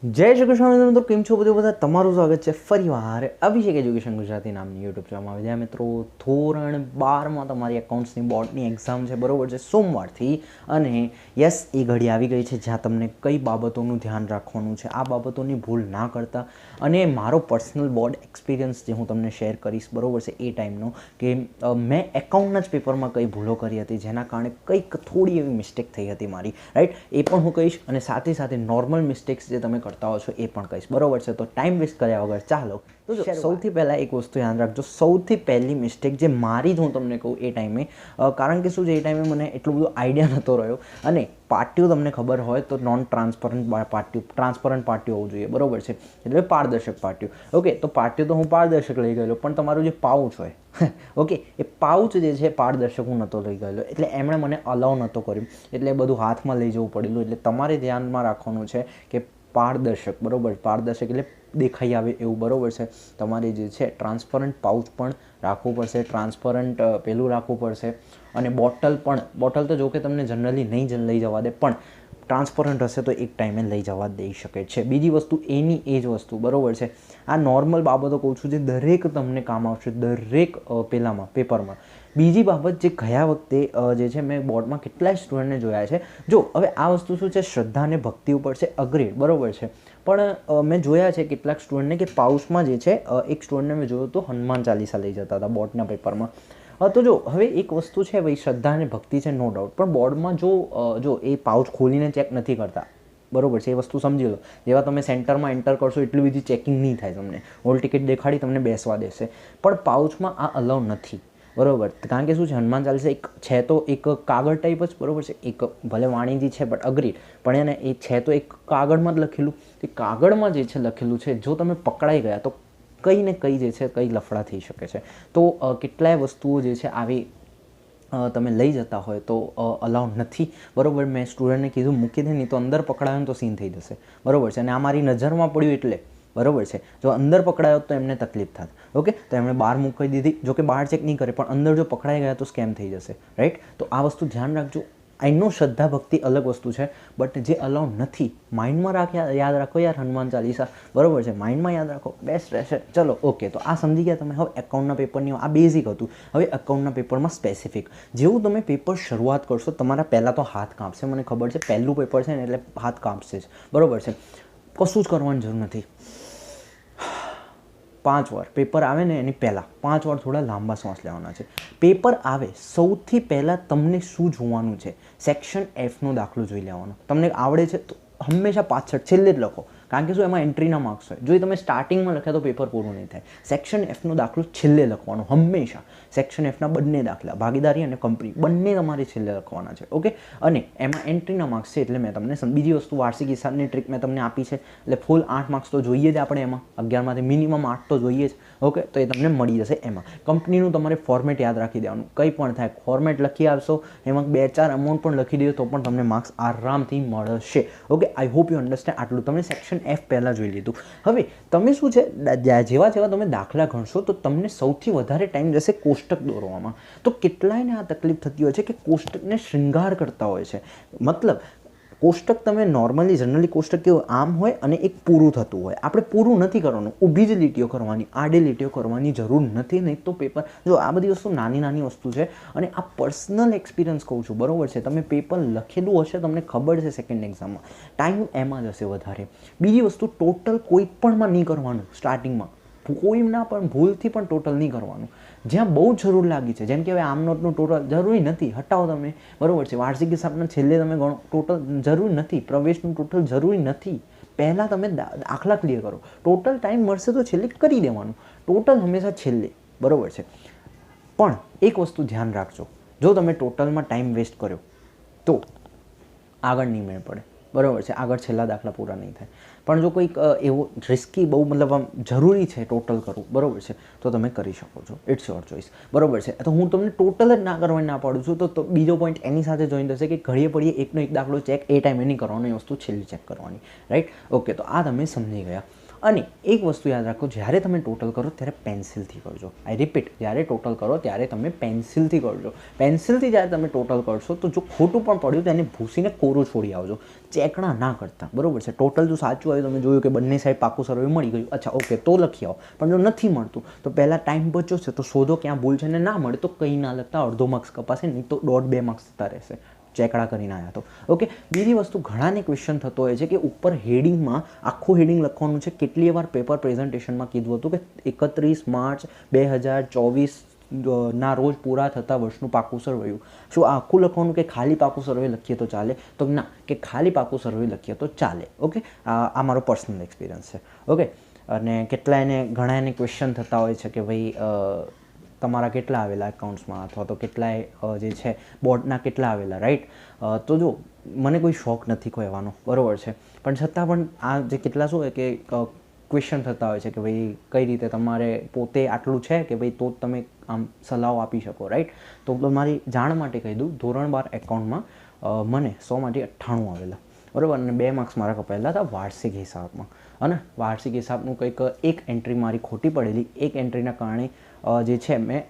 જય શ્રી કૃષ્ણ મિત્રો, કેમ છો બધા? તમારું સ્વાગત છે ફરીવાર અભિષેક એજ્યુકેશન ગુજરાતી નામની યુટ્યુબ ચેનલમાં. જ્યાં મિત્રો ધોરણ 12માં તમારી એકાઉન્ટ્સની બોર્ડની એક્ઝામ છે, બરાબર છે, સોમવારથી. અને યસ, એ ઘડી આવી ગઈ છે જ્યાં તમને કઈ બાબતોનું ધ્યાન રાખવાનું છે, આ બાબતોની ભૂલ ના કરતા. અને મારો પર્સનલ બોર્ડ એક્સપિરિયન્સ જે હું તમને શેર કરીશ, બરાબર છે, એ ટાઈમનો કે મેં એકાઉન્ટના જ પેપરમાં કઈ ભૂલો કરી હતી જેના કારણે કંઈક થોડી એવી મિસ્ટેક થઈ હતી મારી, રાઈટ? એ પણ હું કહીશ અને સાથે સાથે નોર્મલ મિસ્ટેક્સ જે તમે કરતા હો છો એ પણ કહીશ, બરાબર છે. તો ટાઈમ વેસ્ટ કર્યા વગર ચાલો તો સૌથી પહેલાં એક વસ્તુ યાદ રાખજો. સૌથી પહેલી મિસ્ટેક જે મારી જ હું તમને કહું એ ટાઈમે, કારણ કે શું છે, એ ટાઈમે મને એટલું બધું આઈડિયા નહોતો રહ્યો. અને પાટિયું તમને ખબર હોય તો નોન ટ્રાન્સપરન્ટ પાટિયું, ટ્રાન્સપરન્ટ પાટિયું હોવું જોઈએ, બરાબર છે, એટલે પારદર્શક પાટિયું. ઓકે, તો પાટિયું તો હું પારદર્શક લઈ ગયેલો, પણ તમારું જે પાઉચ હોય ઓકે, એ પાઉચ જે છે પારદર્શક હું નહોતો લઈ ગયેલો, એટલે એમણે મને અલાઉ નહોતો કર્યું, એટલે બધું હાથમાં લઈ જવું પડેલું. એટલે તમારે ધ્યાનમાં રાખવાનું છે કે પારદર્શક, બરાબર, પારદર્શક એટલે દેખાઈ આવે એવું, બરાબર છે. તમારે જે છે ટ્રાન્સપરન્ટ પાઉચ પણ રાખવું પડશે, ટ્રાન્સપરન્ટ પેલું રાખવું પડશે. અને બોટલ તો જો કે તમને જનરલી નહીં લઈ જવા દે, પણ ટ્રાન્સપરન્ટ હશે તો એક ટાઈમે લઈ જવા દઈ શકે છે. બીજી વસ્તુ એની એ જ વસ્તુ, બરાબર છે. આ નોર્મલ બાબતો કહું છું જે દરેક તમને કામ આવશે, દરેક પેપરમાં. બીજી બાબત જે ગયા વખતે જે છે મેં બોર્ડમાં કેટલાય સ્ટુડન્ટને જોયા છે. જો હવે આ વસ્તુ શું છે, શ્રદ્ધા અને ભક્તિ ઉપર છે, અગ્રેડ, બરાબર છે. પણ મેં જોયા છે કેટલાક સ્ટુડન્ટને કે પાઉચમાં જે છે, એક સ્ટુડન્ટને મેં જોયું તો હનુમાન ચાલીસા લઈ જતા હતા બોર્ડના પેપરમાં. તો જો હવે એક વસ્તુ છે ભાઈ, શ્રદ્ધા અને ભક્તિ છે, નો ડાઉટ, પણ બોર્ડમાં જો એ પાઉચ ખોલીને ચેક નથી કરતા, બરાબર છે, એ વસ્તુ સમજી લો. જેવા તમે સેન્ટરમાં એન્ટર કરશો એટલી બધી ચેકિંગ નહીં થાય, તમને હોલ ટિકિટ દેખાડી તમને બેસવા દેશે. પણ પાઉચમાં આ અલાઉ નથી, બરાબર, કારણ કે શું છે, હનુમાન ચાલીસા એક છે તો એક કાગળ ટાઈપ જ, બરાબર છે, એક ભલે વાણીજી છે બટ અગ્રી, પણ એને એ છે તો એક કાગળમાં જ લખેલું. તે કાગળમાં જે છે લખેલું છે, જો તમે પકડાઈ ગયા તો કંઈ ને કંઈ જે છે કંઈ લફડા થઈ શકે છે. તો કેટલાય વસ્તુઓ જે છે આવી તમે લઈ જતા હોય તો અલાઉ નથી, બરાબર. મેં સ્ટુડન્ટને કીધું મૂકી દે, નહીં તો અંદર પકડાયો તો સીન થઈ જશે, બરાબર છે. અને આ મારી નજરમાં પડ્યું એટલે, બરાબર છે, જો અંદર પકડાયો તો એમને તકલીફ થાત. ઓકે, તો એમણે બહાર મૂકી દીધી, જો કે બહાર ચેક નહીં કરે, પણ અંદર જો પકડાઈ ગયા તો સ્કેમ થઈ જશે, રાઈટ? તો આ વસ્તુ ધ્યાન રાખજો. આઈ નો શ્રદ્ધા ભક્તિ અલગ વસ્તુ છે, બટ જે અલાઉ નથી, માઇન્ડમાં યાદ રાખો યાર, હનુમાન ચાલીસા, બરાબર છે, માઇન્ડમાં યાદ રાખો, બેસ્ટ રહેશે. ચલો ઓકે, તો આ સમજી ગયા તમે. હવે એકાઉન્ટના પેપરની આ બેઝિક હતું. હવે એકાઉન્ટના પેપરમાં સ્પેસિફિક, જેવું તમે પેપર શરૂઆત કરશો તમારા પહેલાં તો હાથ કાંપશે, મને ખબર છે, પહેલું પેપર છે ને એટલે હાથ કાંપશે જ, બરાબર છે. કશું જ કરવાની જરૂર નથી. 5 વાર પેપર આવે ને એની પહેલાં 5 વાર થોડા લાંબા શ્વાસ લેવાના છે. પેપર આવે સૌથી પહેલાં તમને શું જોવાનું છે, સેક્શન એફનો દાખલો જોઈ લેવાનો. તમને આવડે છે તો હંમેશા પાછળ છેલ્લે જ લખો, કારણ કે શું એમાં એન્ટ્રીના માર્ક્સ હોય. જો એ તમે સ્ટાર્ટિંગમાં લખ્યા તો પેપર પૂરું નહીં થાય. સેક્શન એફનો દાખલો છેલ્લે લખવાનો હંમેશા. સેક્શન એફના બંને દાખલા, ભાગીદારી અને કંપની, બંને તમારે છેલ્લે લખવાના છે, ઓકે. અને એમાં એન્ટ્રીના માર્ક્સ છે, એટલે મેં તમને બીજી વસ્તુ વાર્ષિક હિસાબની ટ્રીક મેં તમને આપી છે, એટલે ફૂલ 8 માર્ક્સ તો જોઈએ જ આપણે એમાં, 11માંથી મિનિમમ 8 તો જોઈએ જ, ઓકે. તો એ તમને મળી જશે. એમાં કંપનીનું તમારે ફોર્મેટ યાદ રાખી દેવાનું, કંઈ પણ થાય ફોર્મેટ લખી આવશો, એમાં 2-4 અમાઉન્ટ પણ લખી દો તો પણ તમને માર્ક્સ આરામથી મળશે, okay. I hope you understand. આટલું તમે સેક્શન એફ પહેલાં જોઈ લીધું. હવે તમે શું છે, જેવા તમે દાખલા ગણશો તો તમને સૌથી વધારે ટાઈમ જશે કોષ્ટક દોરવામાં. તો કેટલાયને આ તકલીફ થતી હોય છે કે કોષ્ટકને શૃંગાર કરતા હોય છે. મતલબ કોષ્ટક તમે નોર્મલી જનરલી કોષ્ટક કેવું આમ હોય અને એક પૂરું થતું હોય. આપણે પૂરું નથી કરવાનું, ઊભી જ લીટીઓ કરવાની, આડી લીટીઓ કરવાની જરૂર નથી. નહીં તો પેપર, જો આ બધી વસ્તુ નાની વસ્તુ છે, અને આ પર્સનલ એક્સપિરિયન્સ કહું છું, બરાબર છે. તમે પેપર લખેલું હશે, તમને ખબર છે સેકન્ડ એક્ઝામમાં ટાઈમ એમાં જશે વધારે. બીજી વસ્તુ, ટોટલ કોઈ પણમાં નહીં કરવાનું સ્ટાર્ટિંગમાં, કોઈના પણ ભૂલથી પણ ટોટલ નહીં કરવાનું. જ્યાં બહુ જરૂર લાગી છે, જેમ કે હવે આમ નોટનું ટોટલ જરૂરી નથી, હટાવો તમે, બરાબર છે. વાર્ષિક હિસાબના છેલ્લે તમે ગણો, ટોટલ જરૂરી નથી. પ્રવેશનું ટોટલ જરૂરી નથી. પહેલાં તમે દાખલા ક્લિયર કરો. ટોટલ ટાઈમ મળશે તો છેલ્લે કરી દેવાનું, ટોટલ હંમેશા છેલ્લે, બરાબર છે. પણ એક વસ્તુ ધ્યાન રાખજો, જો તમે ટોટલમાં ટાઈમ વેસ્ટ કર્યો તો આગળ નહીં મેળ પડે, બરાબર છે. આગળ છેલ્લા દાખલા પૂરા નહીં થાય. પણ જો કોઈક એવો રિસ્કી બહુ મતલબ આમ જરૂરી છે ટોટલ કરવું, બરાબર છે, તો તમે કરી શકો છો. ઇટ્સ યોર ચોઇસ, બરાબર છે. તો હું તમને ટોટલ જ ના કરવાની ના પાડું છું. તો બીજો પોઈન્ટ એની સાથે જોઈન થશે કે ઘડીએ પડીએ એકનો એક દાખલો ચેક એ ટાઈમે નહીં કરવાનો, એ વસ્તુ છેલ્લી ચેક કરવાની, રાઈટ? ઓકે, તો આ તમે સમજી ગયા. અને એક વસ્તુ યાદ રાખો, જ્યારે તમે ટોટલ કરો ત્યારે પેન્સિલથી કરજો. આઈ રિપીટ, જ્યારે ટોટલ કરો ત્યારે તમે પેન્સિલથી કરજો. પેન્સિલથી જ્યારે તમે ટોટલ કરશો તો જો ખોટું પણ પડ્યું તો એને ભૂસીને કોરું છોડી આવજો, ચેકણા ના કરતા, બરાબર છે. ટોટલ જો સાચું આવ્યું, તમે જોયું કે બંને સાઈડ પાકું સરવૈયું મળી ગયું, અચ્છા ઓકે તો લખી આવો. પણ જો નથી મળતું તો પહેલાં ટાઈમ બચ્યો છે તો શોધો ક્યાં ભૂલ છે, ને ના મળે તો કંઈ ના લખતા, અડધો માર્ક્સ કપાશે, નહીં તો 1.5-2 માર્ક્સ જતા રહેશે, ચેકડા કરીને આવ્યા તો. ઓકે, બીજી વસ્તુ, ઘણાને ક્વેશ્ચન થતો હોય છે કે ઉપર હેડિંગમાં આખું હેડિંગ લખવાનું છે. કેટલી વાર પેપર પ્રેઝન્ટેશનમાં કીધું હતું કે 31 માર્ચ 2024 ના રોજ પૂરા થતા વર્ષનું પાકું સર્વેયું. શું આખું લખવાનું કે ખાલી પાકું સર્વે લખીએ તો ચાલે? તો ના, કે ખાલી પાકું સર્વે લખીએ તો ચાલે. ઓકે, આ મારો પર્સનલ એક્સપિરિયન્સ છે. ઓકે, અને ઘણા ક્વેશ્ચન થતા હોય છે કે ભાઈ તમારા કેટલા આવેલા એકાઉન્ટ્સમાં, અથવા તો કેટલાય જે છે બોર્ડના કેટલા આવેલા, રાઈટ? તો જો મને કોઈ શોખ નથી કહેવાનો, બરાબર છે, પણ છતાં પણ આ જે કેટલા શું હોય કે ક્વેશ્ચન થતા હોય છે કે ભાઈ કઈ રીતે તમારે પોતે આટલું છે કે ભાઈ તો જ તમે આમ સલાહ આપી શકો, રાઈટ? તો તમારી જાણ માટે કહી દઉં, ધોરણ 12 એકાઉન્ટમાં મને 100માંથી 98 આવેલા, બરાબર, અને 2 માર્ક્સ મારા કપાયેલા હતા વાર્ષિક હિસાબમાં. અને વાર્ષિક હિસાબનું કંઈક એક એન્ટ્રી મારી ખોટી પડેલી, એક એન્ટ્રીના કારણે જે છે મેં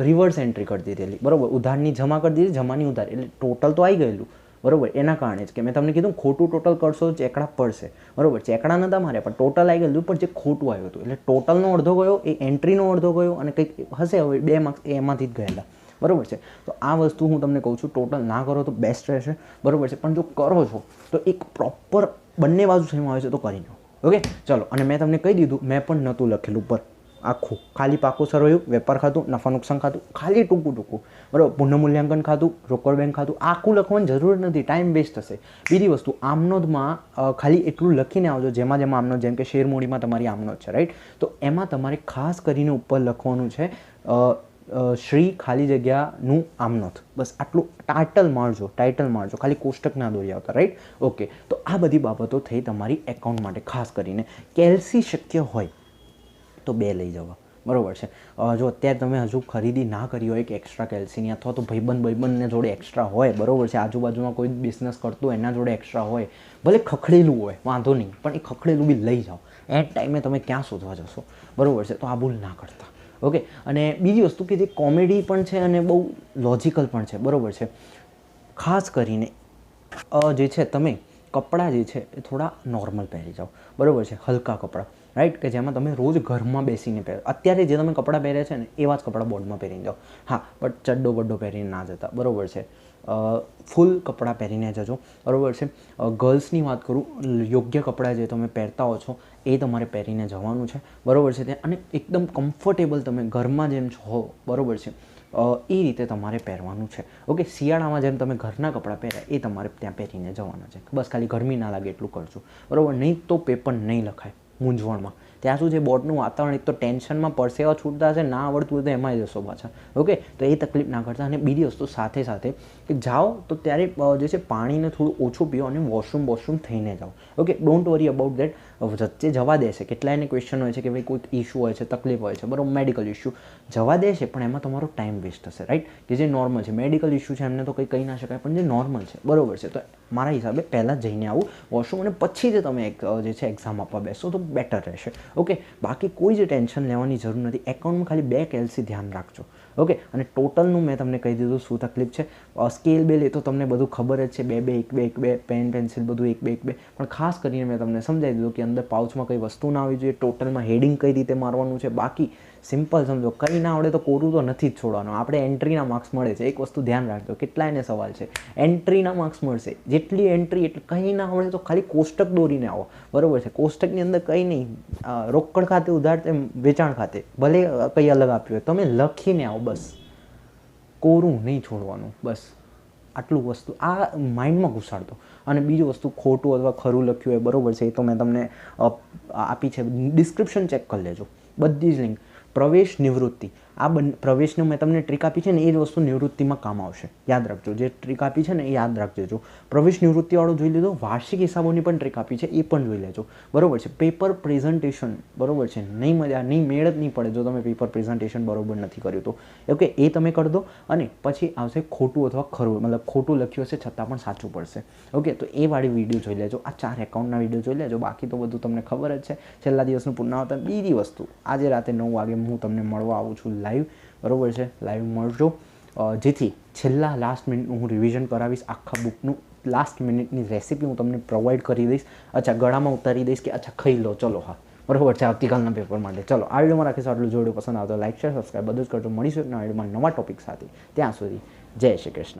રિવર્સ એન્ટ્રી કરી દીધેલી, બરાબર, ઉધારની જમા કરી દીધી, જમાની ઉધાર, એટલે ટોટલ તો આવી ગયેલું, બરાબર. એના કારણે જ કે મેં તમને કીધું ખોટું ટોટલ કરશો ચેકડા પડશે, બરાબર. ચેકડા નહોતા મારે, પણ ટોટલ આવી ગયેલું, પણ જે ખોટું આવ્યું હતું એટલે ટોટલનો અડધો ગયો, એ એન્ટ્રીનો અડધો ગયો, અને કંઈક હશે હવે 2 માર્ક્સ એમાંથી જ ગયેલા, બરાબર છે. તો આ વસ્તુ હું તમને કહું છું, ટોટલ ના કરો તો બેસ્ટ રહેશે, બરાબર છે, પણ જો કરો છો તો એક પ્રોપર બંને બાજુ સેમ આવે છે તો કરી લો. ઓકે, ચલો. અને મેં તમને કહી દીધું, મેં પણ નહોતું લખેલું પર આખું, ખાલી પાકું સર્વેયું, વેપાર ખાતું, નફા નુકસાન ખાતું, ખાલી ટૂંકું, બરાબર, પુનઃમૂલ્યાંકન ખાતું, રોકડ બેંક ખાતું, આખું લખવાની જરૂર નથી, ટાઈમ વેસ્ટ થશે. બીજી વસ્તુ, આમનોંધમાં ખાલી એટલું લખીને આવજો, જેમાં આમનોંધ, જેમ કે શેરમૂડીમાં તમારી આમનોંધ છે, રાઈટ? તો એમાં તમારે ખાસ કરીને ઉપર લખવાનું છે શ્રી ખાલી જગ્યાનું આમનોંધ, બસ આટલું. ટાઇટલ મારજો, ખાલી કોષ્ટક ના દોરી આવતા, રાઈટ? ઓકે, તો આ બધી બાબતો થઈ તમારી એકાઉન્ટ માટે. ખાસ કરીને કેલ્સી શક્ય હોય તો 2 લઈ જવા, બરાબર છે. જો અત્યારે તમે હજુ ખરીદી ના કરી હોય કે એક્સ્ટ્રા કેલ્સીની, અથવા તો ભાઈબંધને જોડે એક્સ્ટ્રા હોય, બરાબર છે, આજુબાજુમાં કોઈ બિઝનેસ કરતું હોય એના જોડે એક્સ્ટ્રા હોય, ભલે ખખડેલું હોય વાંધો નહીં, પણ એ ખખડેલું બી લઈ જાઓ. એ ટાઈમે તમે ક્યાં શોધવા જશો, બરાબર છે? તો આ ભૂલ ના કરતા. ઓકે, અને બીજી વસ્તુ કે જે કોમેડી પણ છે અને બહુ લોજિકલ પણ છે, બરાબર છે. ખાસ કરીને જે છે તમે કપડાં જે છે એ થોડા નોર્મલ પહેરી જાઓ, બરાબર છે, હલકા કપડાં, રાઈટ, કે જેમાં તમે રોજ ઘરમાં બેસીને પહેરો. અત્યારે જે તમે કપડાં પહેર્યા છે ને એવા જ કપડાં બોર્ડમાં પહેરીને જાઓ. હા, બટ ચડ્ડો બડ્ડો પહેરીને ના જતા, બરાબર છે. ફૂલ કપડાં પહેરીને જજો, બરાબર છે. ગર્લ્સની વાત કરું, યોગ્ય કપડાં જે તમે પહેરતા હો છો એ તમારે પહેરીને જવાનું છે, બરાબર છે. અને એકદમ કમ્ફર્ટેબલ તમે ઘરમાં જેમ છો, બરાબર છે, એ રીતે તમારે પહેરવાનું છે. ઓકે, શિયાળામાં જેમ તમે ઘરના કપડાં પહેર્યા એ તમારે ત્યાં પહેરીને જવાના છે. બસ ખાલી ગરમી ના લાગે એટલું કરજો, બરાબર. નહીં તો પેપર નહીં લખાય મૂંઝવણમાં. ત્યાં શું છે, બોર્ડનું વાતાવરણ એક તો ટેન્શનમાં પરસેવા છૂટતા હશે, ના આવડતું હોય તો એમાં જશો પાછા. ઓકે, તો એ તકલીફ ના કરતા. અને બીજી વસ્તુ સાથે સાથે કે જાઓ તો ત્યારે જે છે પાણીને થોડું ઓછું પીઓ અને વોશરૂમ થઈને જાઓ. Okay, don't worry about that. વચ્ચે જવા દેશે, કેટલાયને ક્વેશ્ચન હોય છે કે ભાઈ કોઈક ઇશ્યુ હોય છે, તકલીફ હોય છે, બરાબર, મેડિકલ ઇશ્યુ જવા દેશે, પણ એમાં તમારો ટાઈમ વેસ્ટ થશે, રાઈટ? કે જે નોર્મલ છે, મેડિકલ ઇશ્યુ છે એમને તો કંઈ કહી ના શકાય, પણ જે નોર્મલ છે, બરાબર છે, તો મારા હિસાબે પહેલાં જઈને આવું વોશરૂમ, અને પછી જે તમે જે છે એક્ઝામ આપવા બેસો તો બેટર રહેશે. ઓકે, બાકી કોઈ જ ટેન્શન લેવાની જરૂર નથી. એકાઉન્ટમાં ખાલી 2 કેલ્સી ધ્યાન રાખજો. ઓકે, અને ટોટલનું મેં તમને કહી દીધું શું તકલીફ છે. સ્કેલ બેલ એ તો તમને બધું ખબર જ છે, 2 2 1 2 પેન પેન્સિલ બધું 1 2 1 2, પણ ખાસ કરીને મેં તમને સમજાવી દીધું કે અંદર પાઉચમાં કઈ વસ્તુ ના આવી જોઈએ, ટોટલમાં હેડિંગ કઈ રીતે મારવાનું છે. બાકી સિમ્પલ સમજો, કંઈ ના આવડે તો કોરું તો નથી જ છોડવાનું. આપણે એન્ટ્રીના માર્ક્સ મળે છે, એક વસ્તુ ધ્યાન રાખજો, કેટલાયને સવાલ છે, એન્ટ્રીના માર્ક્સ મળશે. જેટલી એન્ટ્રી એટલે કંઈ ના આવડે તો ખાલી કોષ્ટક દોરીને આવો, બરાબર છે. કોષ્ટકની અંદર કંઈ નહીં, રોકડ ખાતે, ઉધાર વેચાણ ખાતે, ભલે કંઈ અલગ આપ્યું હોય, તમે લખીને આવો, બસ. કોરું નહીં છોડવાનું, બસ આટલું વસ્તુ આ માઇન્ડમાં ઘુસાડતો. અને બીજું વસ્તુ, ખોટું અથવા ખરું લખ્યું હોય, બરાબર છે, એ તો મેં તમને આપી છે, ડિસ્ક્રિપ્શન ચેક કરી લેજો, બધી જ લિંક. પ્રવેશ નિવૃત્તિ, આ પ્રવેશનું મેં તમને ટ્રીક આપી છે ને એ જ વસ્તુ નિવૃત્તિમાં કામ આવશે. યાદ રાખજો, જે ટ્રીક આપી છે ને એ યાદ રાખજો. જો પ્રવેશ નિવૃત્તિવાળો જોઈ લીધો, વાર્ષિક હિસાબોની પણ ટ્રીક આપી છે એ પણ જોઈ લેજો, બરોબર છે. પેપર પ્રેઝન્ટેશન, બરોબર છે, નહીં મજા નહીં મેળ જ નહીં પડે જો તમે પેપર પ્રેઝન્ટેશન બરોબર નથી કર્યું તો. ઓકે, એ તમે કરી દો. અને પછી આવશે ખોટું અથવા ખરું, મતલબ ખોટું લખ્યું હશે છતાં પણ સાચું પડશે. ઓકે, તો એ વાળી વિડીયો જોઈ લેજો, આ 4 એકાઉન્ટના વિડીયો જોઈ લેજો. બાકી તો બધું તમને ખબર જ છે. છેલ્લા દિવસનું પુનરાવર્તન. બીજી વસ્તુ, આજે રાતે 9 વાગે હું તમને મળવા આવું છું લાઈવ, બરોબર છે. લાઈવ મળજો, જેથી છેલ્લા લાસ્ટ મિનિટનું હું રિવિઝન કરાવીશ. આખા બુકનું લાસ્ટ મિનિટની રેસીપી હું તમને પ્રોવાઈડ કરી દઈશ. અચ્છા, ગળામાં ઉતારી દઈશ કે અચ્છા ખાઈ લો, ચલો હા, બરોબર છે, આવતીકાલના પેપર માટે. ચલો, આ વિડીયોમાં રાખીશું આટલું. જોડું પસંદ આવતો લાઈક શેર સબસ્ક્રાઈબ બધું જ કરજો. મળીશું એક નવા વિડીયોમાં નવા ટોપિક સાથે. ત્યાં સુધી જય શ્રી કૃષ્ણ.